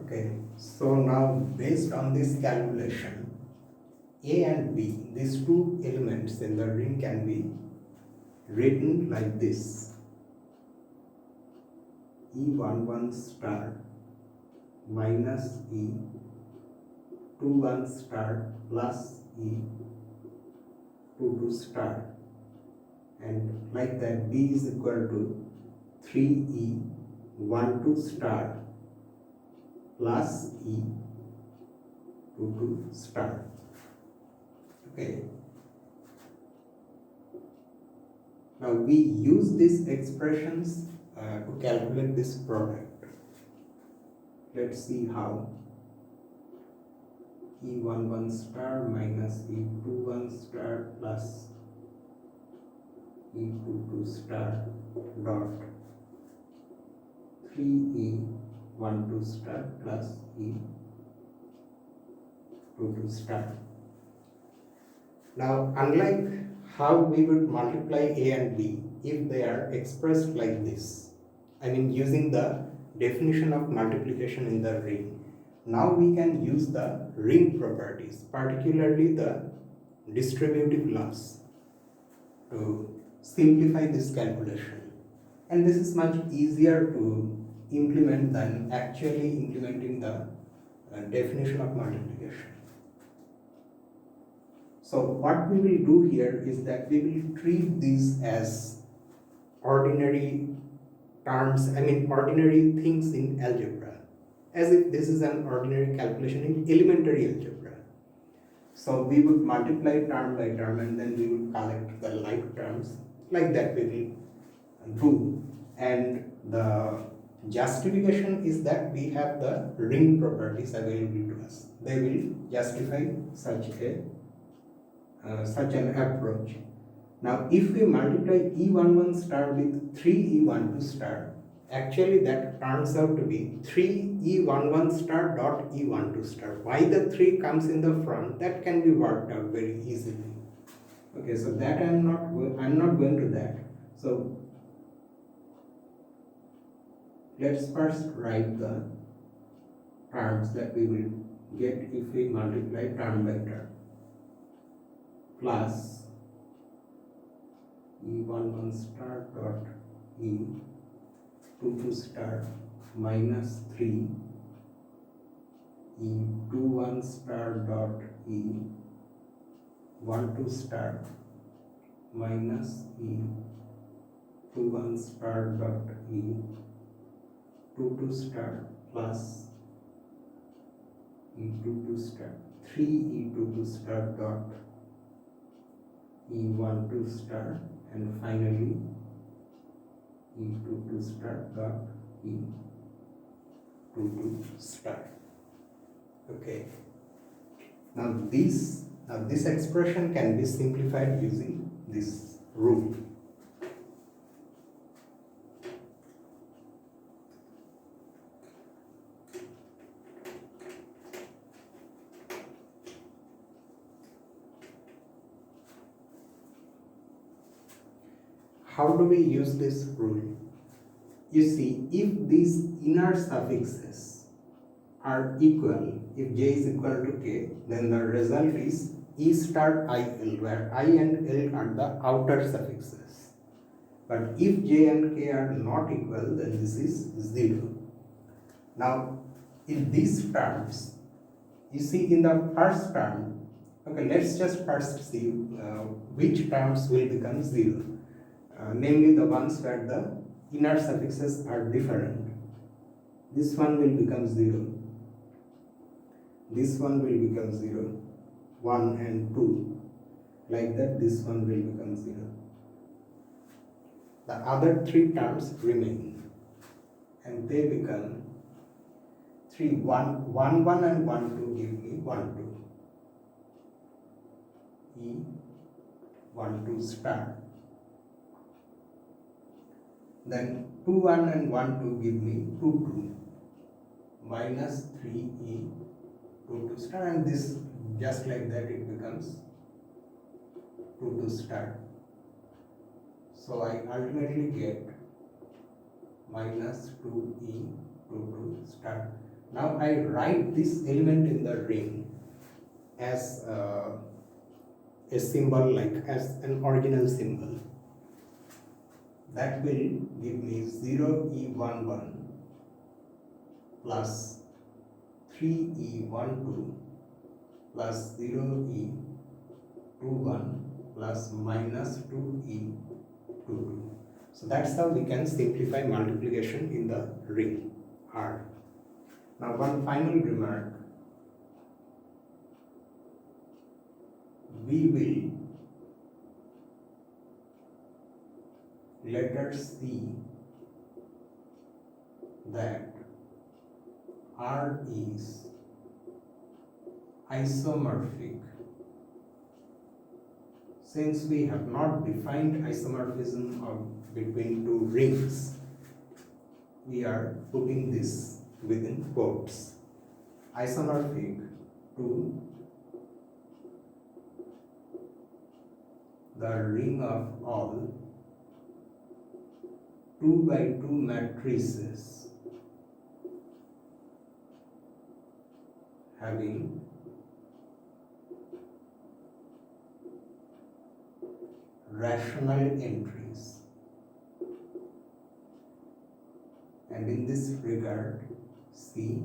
Okay, so now based on this calculation, A and B, these two elements in the ring can be written like this: E11 star minus E21 star plus E22 star, and like that B is equal to 3E12 star plus E22 star. Okay. Now we use these expressions to calculate this product. Let's see how. E11 star minus E21 star plus E22 star dot 3E12 star plus E22 star. Now, unlike how we would multiply A and B if they are expressed like this, I mean using the definition of multiplication in the ring, now we can use the ring properties, particularly the distributive laws, to simplify this calculation. And this is much easier to implement than actually implementing the definition of multiplication. So what we will do here is that we will treat these as ordinary terms, ordinary things in algebra, as if this is an ordinary calculation in elementary algebra. So we would multiply term by term and then we would collect the like terms. Like that we will do. And the justification is that we have the ring properties available to us. They will justify such an approach. Now if we multiply E11 star with 3E12 star, actually that turns out to be 3E11 star dot E12 star. Why the 3 comes in the front, that can be worked out very easily. Okay, so that I'm not going to that. So let's first write the terms that we will get if we multiply term by term. Plus E11 star dot E22 star minus 3 E21 star dot E12 star minus E21 star dot E22 star plus E22 star 3 E22 star dot E12 star, and finally E22 star dot E22 star. Okay. Now this expression can be simplified using this rule. How do we use this rule? You see, if these inner suffixes are equal, if j is equal to k, then the result is E star IL, where I and L are the outer suffixes. But if j and k are not equal, then this is 0. Now, in these terms, you see in the first term, okay, let's just first see which terms will become 0. Namely the ones where the inner suffixes are different. This one will become 0. This one will become 0. 1 and 2. Like that, this one will become 0. The other 3 terms remain. And they become 3. 1, 1, 1 and 1, 2 give me 1, 2. E, 1, 2 star. Then 2, 1 and 1, 2 give me 2, 2 minus 3E 2, 2 star, and this just like that it becomes 2, 2 star. So I ultimately get minus 2E 2, 2 star. Now I write this element in the ring as a symbol, like as an original symbol. That will give me 0e11 plus 3e12 plus 0e21 plus minus 2e22. So that's how we can simplify multiplication in the ring R. Now one final remark. We will let us see that R is isomorphic. Since we have not defined isomorphism between two rings, we are putting this within quotes. Isomorphic to the ring of all 2 by 2 matrices having rational entries. And in this regard, see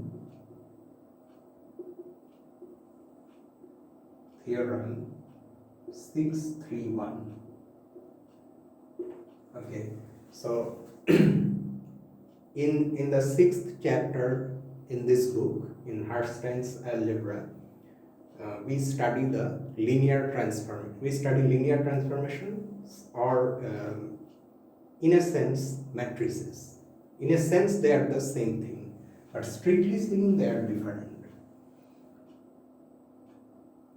theorem 631. Okay, so in the 6th chapter in this book, in Herstein's Algebra, we study the linear transform. We study linear transformations, or in a sense matrices. In a sense they are the same thing, but strictly speaking they are different.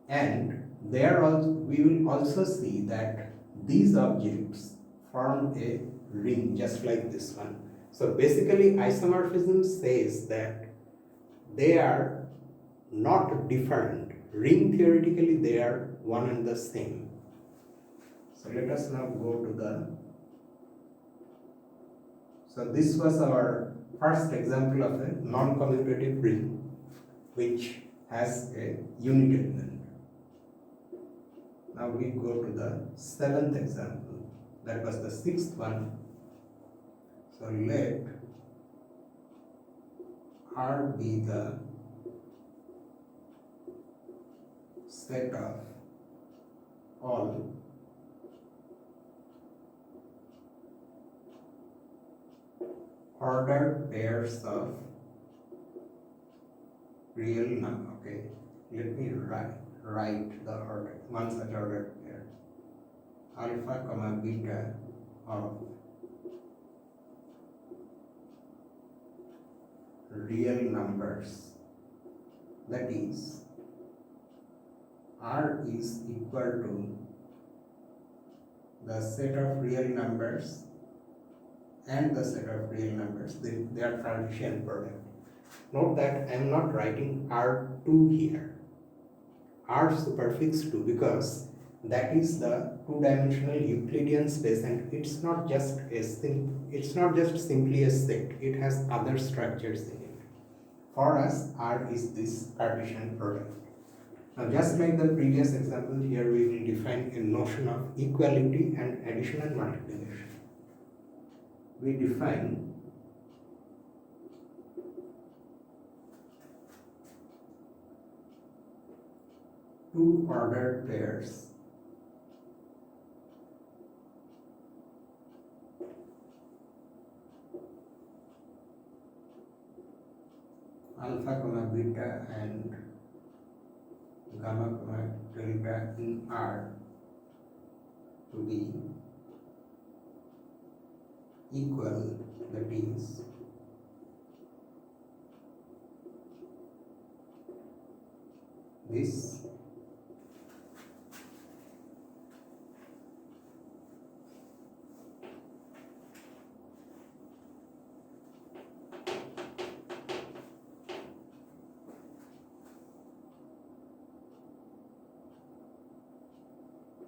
And there also we will also see that these objects form a ring just like this one. So basically isomorphism says that they are not different. Ring theoretically they are one and the same. So let us now go to so this was our first example of a non-commutative ring which has a unit element. Now we go to the 7th example. That was the 6th one. So let R be the set of all ordered pairs of real number. Okay, let me write the order, one such ordered pair, alpha comma beta of real numbers. That is, R is equal to the set of real numbers and the set of real numbers. They are Cartesian product. Note that I am not writing R2 here. R suffix 2 because that is the two-dimensional Euclidean space, and it's not just simply a set. It has other structures in it. For us, R is this Cartesian product. Now, just like the previous example, here we will define a notion of equality and addition and multiplication. We define two ordered pairs alpha comma beta and gamma comma delta in R to be equal, that is this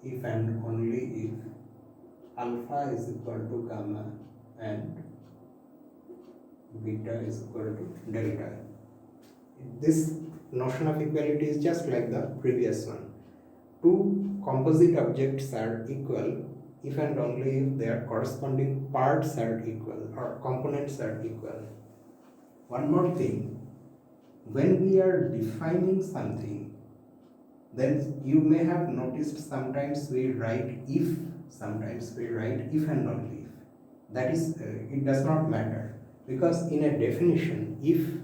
if and only if alpha is equal to gamma and beta is equal to delta. This notion of equality is just like the previous one. Two composite objects are equal if and only if their corresponding parts are equal or components are equal. One more thing, when we are defining something, then you may have noticed sometimes we write if, sometimes we write if and only if. That is, it does not matter, because in a definition, if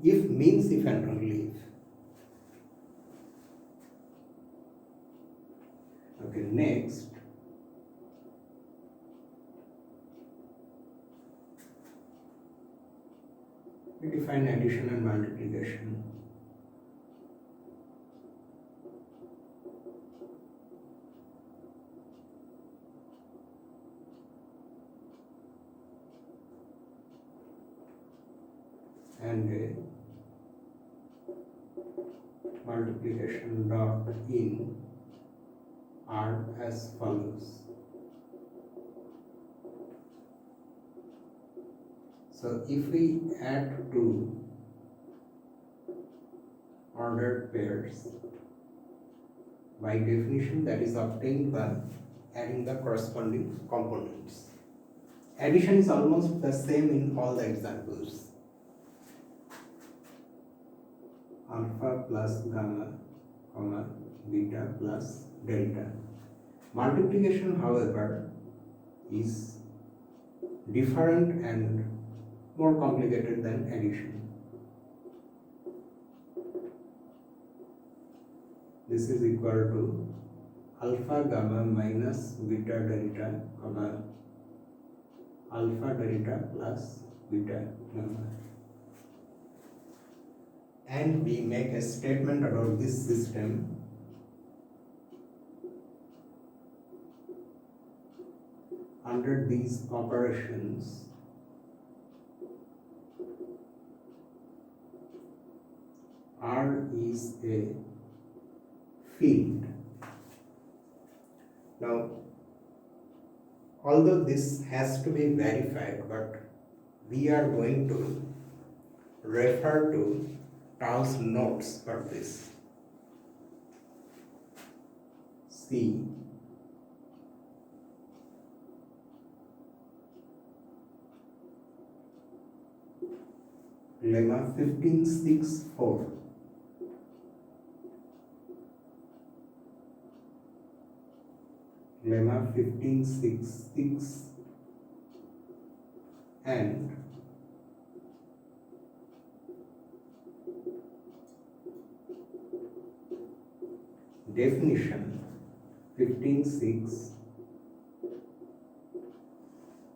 means if and only if. Okay, next. We define addition and multiplication. And multiplication dot in are as follows. So if we add two ordered pairs, by definition that is obtained by adding the corresponding components. Addition is almost the same in all the examples. Alpha plus gamma, comma, beta plus delta. Multiplication, however, is different and more complicated than addition. This is equal to alpha gamma minus beta delta, comma, alpha delta plus beta gamma. And we make a statement about this system. Under these operations, R is a field. Now, although this has to be verified, but we are going to refer to Tau's notes for this. See lemma 1564. Lemma 1566 and definition 15.6,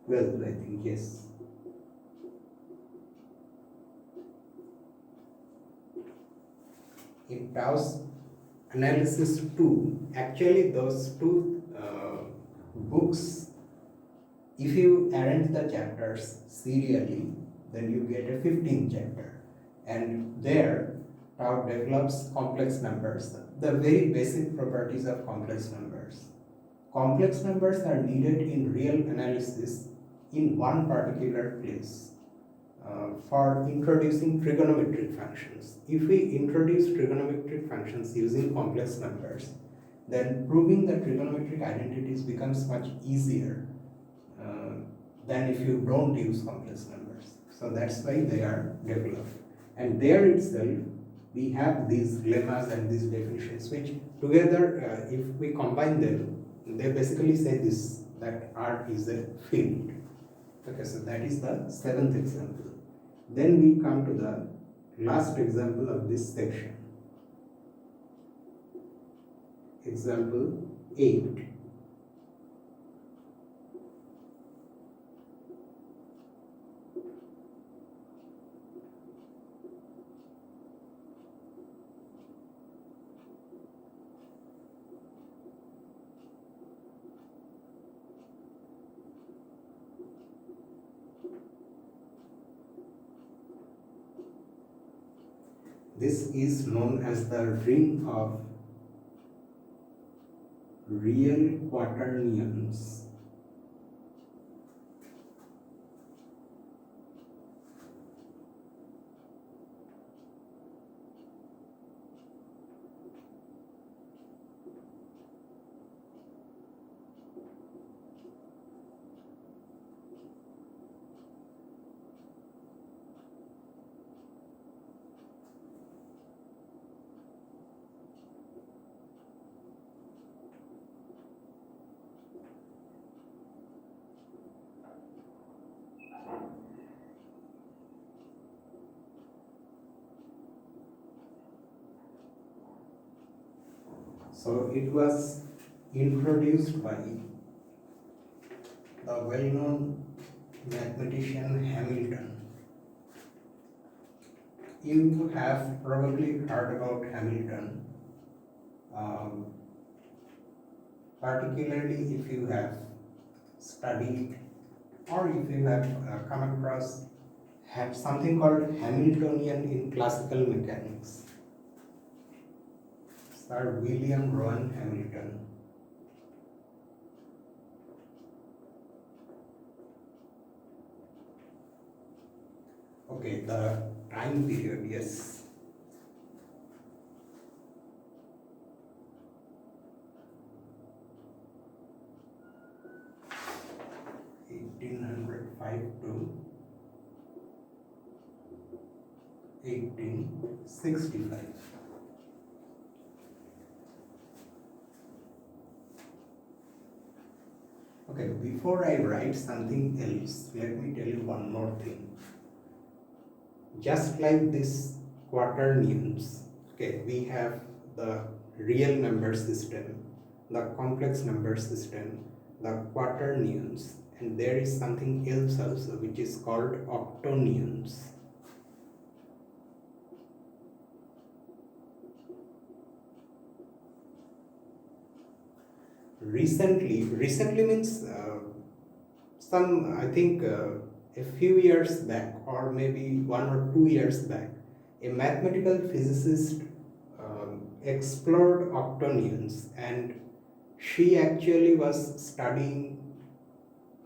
12, I think, yes. In Tau's analysis 2, actually those two books, if you arrange the chapters serially, then you get a 15th chapter, and there Tau develops complex numbers, the very basic properties of complex numbers. Complex numbers are needed in real analysis in one particular place for introducing trigonometric functions. If we introduce trigonometric functions using complex numbers, then proving the trigonometric identities becomes much easier than if you don't use complex numbers. So that's why they are developed. And there itself, we have these lemmas and these definitions, which together, if we combine them, they basically say this, that R is a field. Okay, so that is the 7th example. Then we come to the last example of this section. Example 8. This is known as the ring of real quaternions. So it was introduced by the well-known mathematician Hamilton. You have probably heard about Hamilton, particularly if you have studied or if you have come across have something called Hamiltonian in classical mechanics. Sir William Rowan Hamilton. Okay, the time period, yes. (1805 to 1865). Okay, before I write something else, let me tell you one more thing. Just like this quaternions, okay, we have the real number system, the complex number system, the quaternions, and there is something else also which is called octonions. Recently means I think a few years back, or maybe 1 or 2 years back, a mathematical physicist explored octonions, and she actually was studying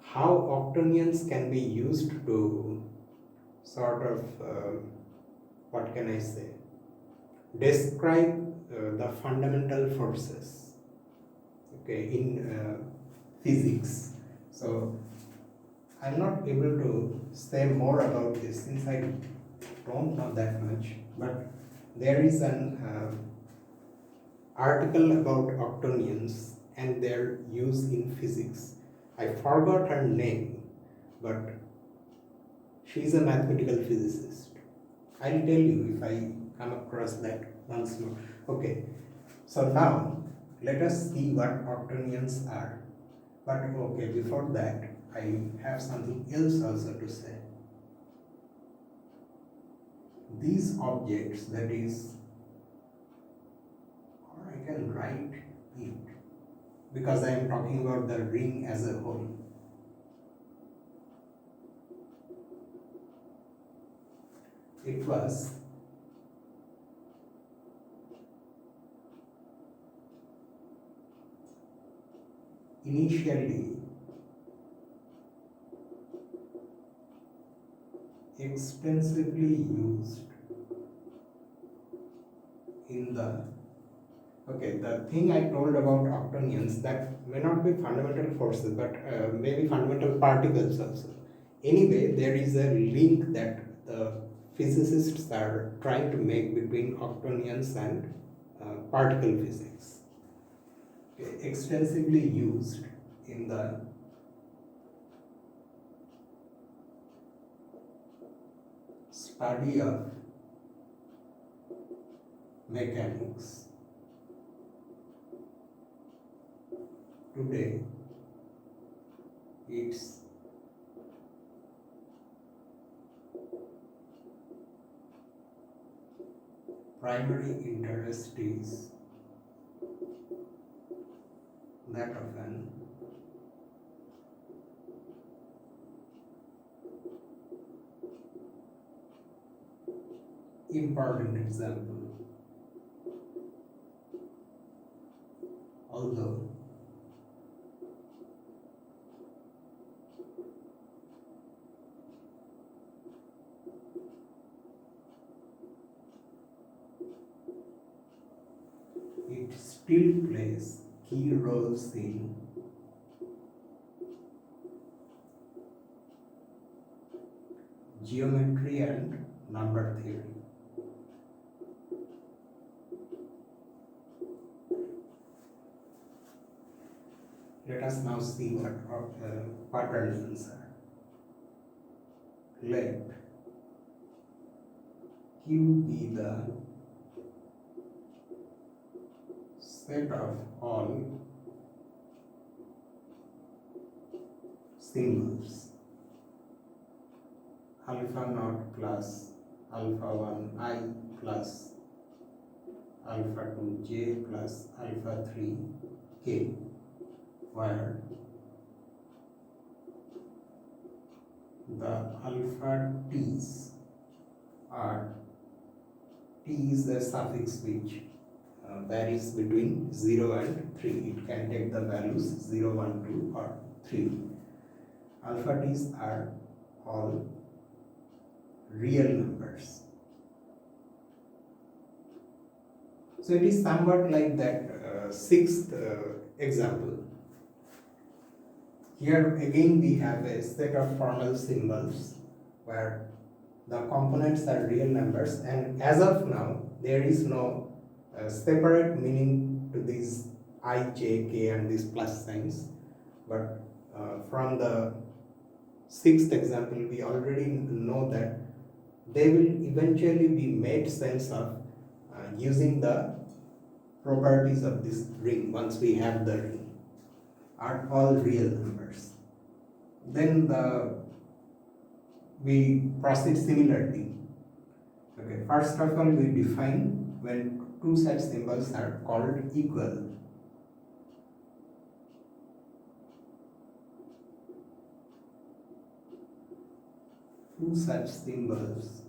how octonions can be used to sort of, what can I say, describe the fundamental forces, okay, in physics. So I'm not able to say more about this since I don't know that much, but there is an article about octonions and their use in physics. I forgot her name, but she is a mathematical physicist. I'll tell you if I come across that once more. Okay, so now let us see what octonions are. But okay, before that, I have something else also to say. These objects, that is, or I can write it, because I am talking about the ring as a whole. It was initially extensively used in the, okay, the thing I told about octonions, that may not be fundamental forces, but maybe fundamental particles also. Anyway, there is a link that the physicists are trying to make between octonions and particle physics. Okay, extensively used in the study of mechanics. Today, its primary interest is that of an important example. Although it still plays key roles in geometry and number theory. Let us now see what quaternions are. Let Q be the set of all symbols alpha naught plus alpha 1 I plus alpha 2 j plus alpha 3 k, where the alpha t's are, t is a suffix which varies between 0 and 3. It can take the values 0, 1, 2 or 3. Alpha t's are all real numbers. So it is somewhat like that sixth example. Here again we have a set of formal symbols where the components are real numbers, and as of now there is no separate meaning to these I, j, k and these plus signs. But from the sixth example we already know that they will eventually be made sense of using the properties of this ring. Once we have the ring, are all real numbers. Then we proceed similarly. Okay, first of all we define when two such symbols are called equal. Two such symbols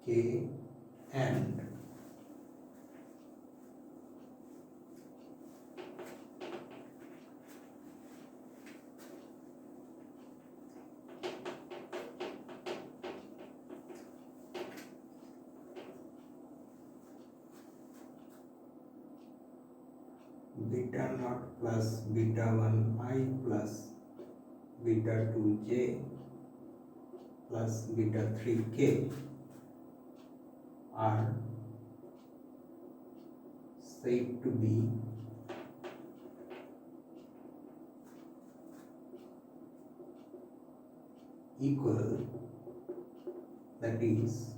k and beta naught plus beta 1 I plus beta 2 j plus beta 3 k are said to be equal, that is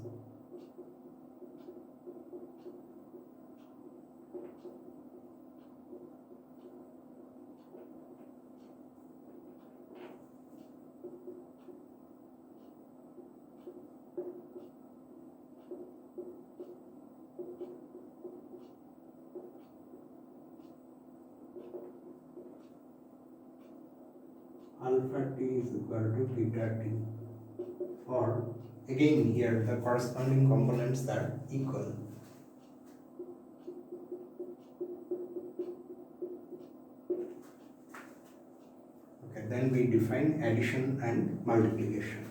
alpha t is equal to beta t, for again here the corresponding components are equal. Okay, then we define addition and multiplication.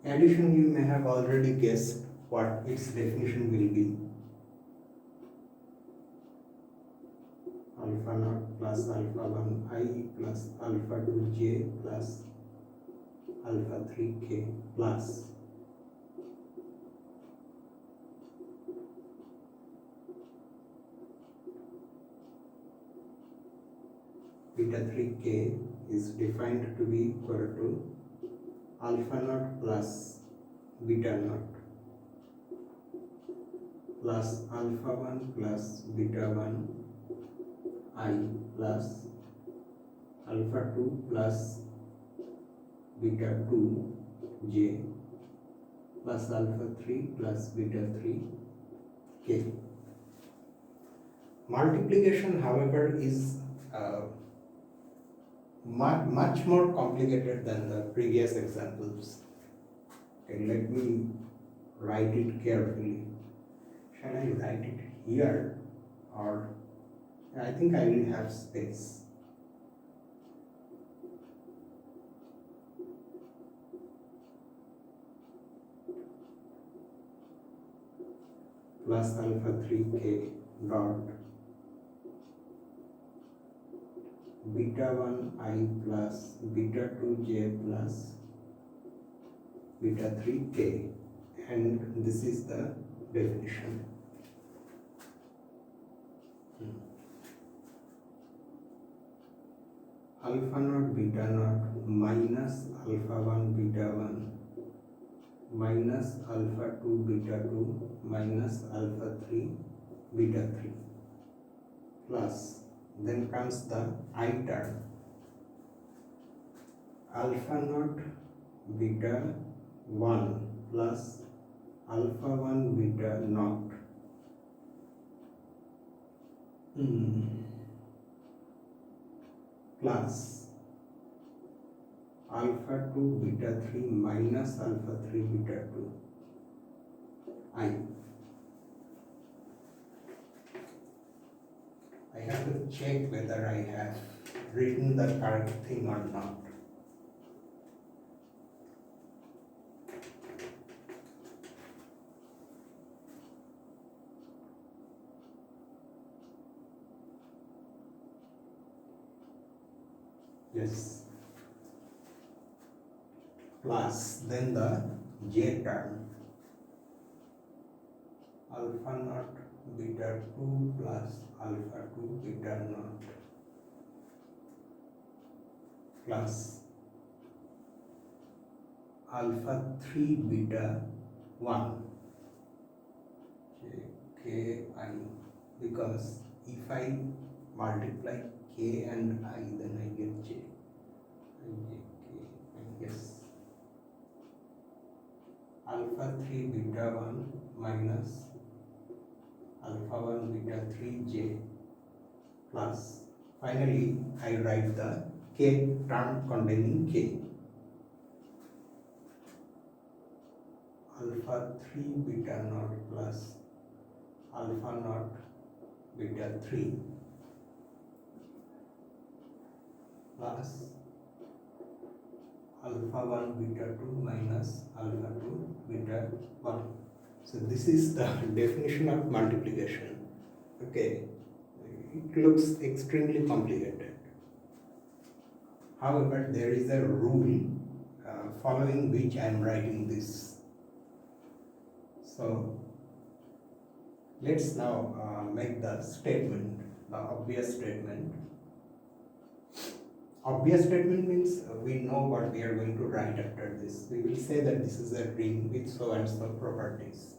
Addition, you may have already guessed what its definition will be. Alpha naught plus alpha 1 I plus alpha 2 j plus alpha 3 k plus beta 3 k is defined to be equal to alpha naught plus beta naught plus alpha 1 plus beta 1 I plus alpha 2 plus beta 2 j plus alpha 3 plus beta 3 k. Multiplication, however, is much more complicated than the previous examples. Okay, let me write it carefully. Shall I write it here, or I think I will have space. plus alpha 3k dot beta 1 I plus beta 2j plus beta 3k, and this is the definition. Alpha naught beta naught minus alpha 1 beta 1 minus alpha 2 beta 2 minus alpha 3 beta 3 plus, then comes the I term, alpha naught beta 1 plus alpha 1 beta naught plus alpha 2 beta 3 minus alpha 3 beta 2 I have to check whether I have written the correct thing or not. Yes. Plus, then the j term, alpha naught beta 2 plus alpha 2 beta naught plus alpha 3 beta 1 k I, because if I multiply k and I, then I get j. Yes. Alpha 3 beta 1 minus alpha 1 beta 3j plus, finally I write the k term containing k. Alpha 3 beta naught plus alpha naught beta 3 plus alpha 1 beta 2 minus alpha 2 beta 1. So this is the definition of multiplication. Okay, it looks extremely complicated. However, there is a rule following which I am writing this. So let's now make the statement, the obvious statement. Obvious statement means we know what we are going to write after this. We will say that this is a ring with so and so properties.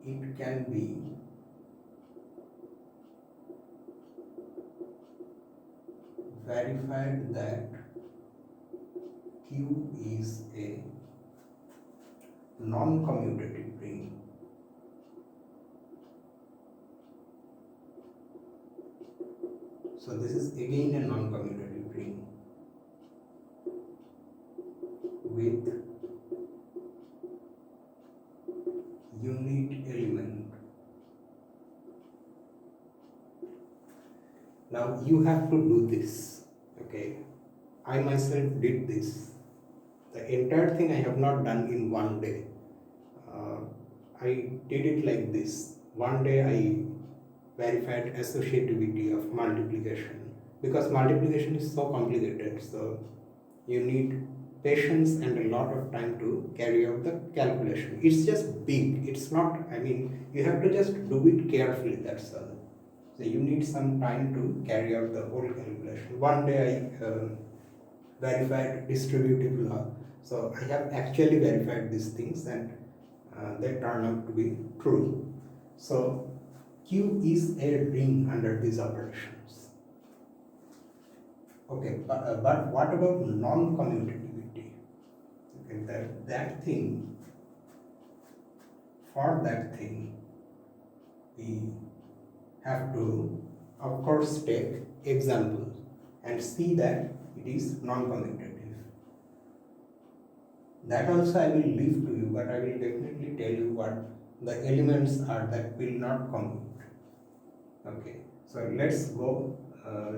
It can be verified that Q is a non-commutative ring. So this is again a non-commutative ring with unit element. Now you have to do this. Okay, I myself did this. The entire thing I have not done in one day. I did it like this. One day I verified associativity of multiplication, because multiplication is so complicated, so you need patience and a lot of time to carry out the calculation. It's just big, it's not, I mean, you have to just do it carefully, that's all. So you need some time to carry out the whole calculation. One day I verified distributive law, so I have actually verified these things and they turn out to be true. So Q is a ring under these operations. Okay, but what about non-commutativity? Okay, that thing, for that thing, we have to, of course, take examples and see that it is non-commutative. That also I will leave to you, but I will definitely tell you what the elements are that will not commute. Okay, so let's go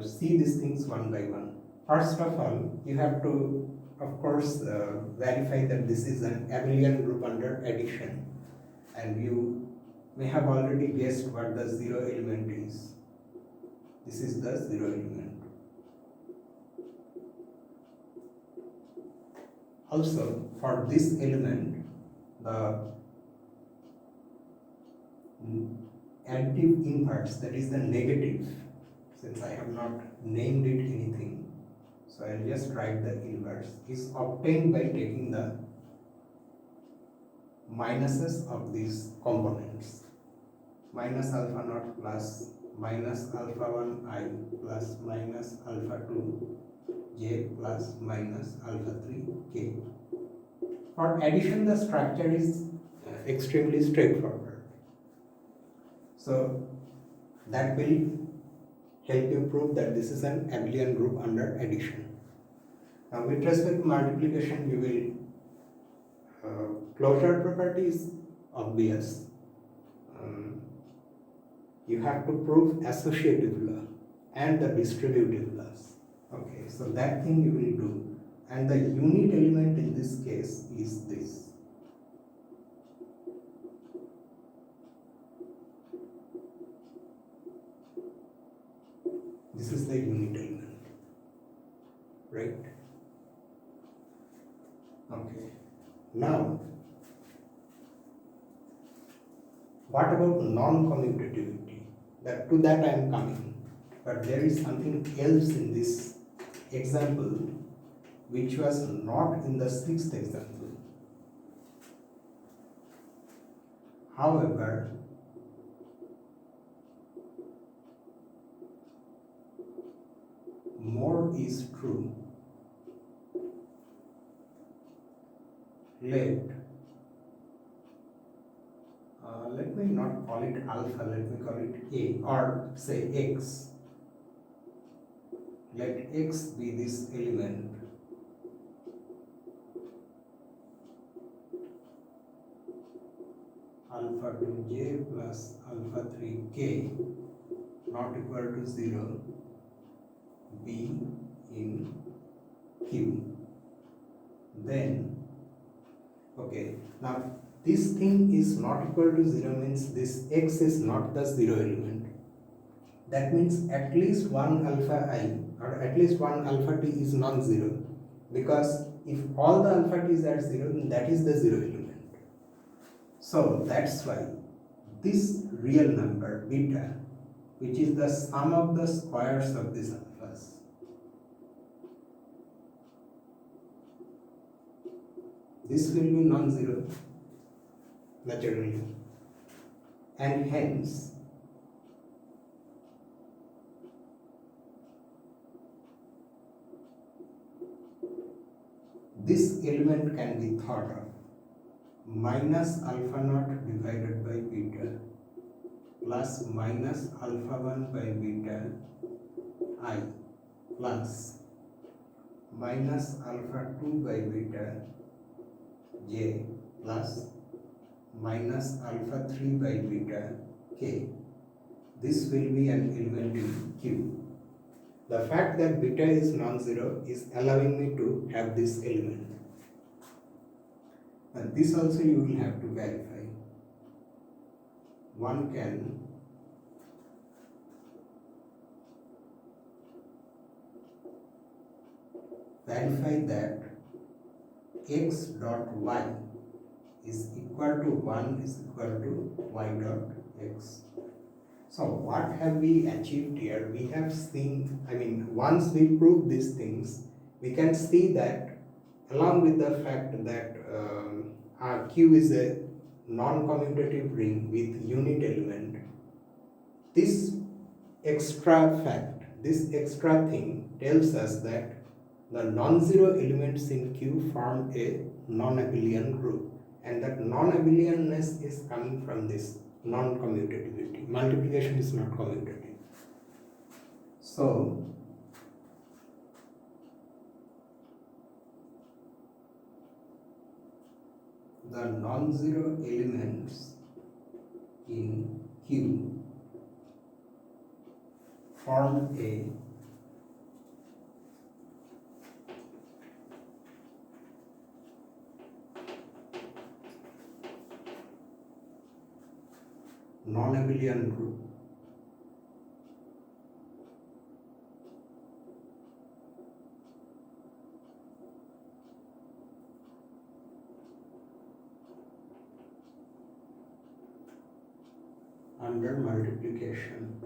see these things one by one. First of all, you have to of course verify that this is an abelian group under addition, and you may have already guessed what the zero element is. This is the zero element. Also, for this element, the additive inverse, that is the negative, since I have not named it anything, so I'll just write the inverse, is obtained by taking the minuses of these components. Minus alpha naught plus minus alpha 1 I plus minus alpha 2 j plus minus alpha 3 k. For addition, the structure is extremely straightforward. So that will help you prove that this is an abelian group under addition. Now with respect to multiplication, you will closure property is obvious. You have to prove associative law and the distributive laws. Okay, so that thing you will do, and the unit element in this case is this. This is the unit element, right? Okay. Now, what about non-commutativity? To that I am coming, but there is something else in this example which was not in the sixth example. However, more is true. Let me not call it alpha, let me call it A, or say X. Let X be this element. Alpha 2j plus alpha 3k not equal to 0, be in Q. Then, okay, now this thing is not equal to 0 means this X is not the zero element. That means at least one alpha I or at least one alpha t is non-zero, because if all the alpha t's are 0, then that is the zero element. So that's why this real number beta, which is the sum of the squares of these alphas, this will be non-zero naturally, and hence this element can be thought of minus alpha naught divided by beta plus minus alpha 1 by beta I plus minus alpha 2 by beta j plus minus alpha 3 by beta k. This will be an element in Q. The fact that beta is non-zero is allowing me to have this element. And this also you will have to verify. One can verify that x dot y is equal to 1 is equal to y dot x. So what have we achieved here? We have seen, once we prove these things, we can see that along with the fact that Q is a non-commutative ring with unit element, this extra fact, this extra thing tells us that the non-zero elements in Q form a non-abelian group, and that non-abelianness is coming from this non-commutativity. Multiplication is not commutative. So the non-zero elements in Q form a non-abelian group. Under multiplication.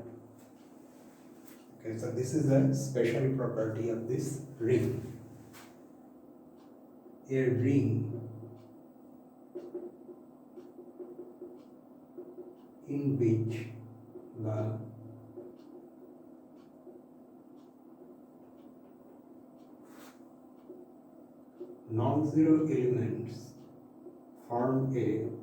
Okay, so this is a special property of this ring. A ring in which the non-zero elements form a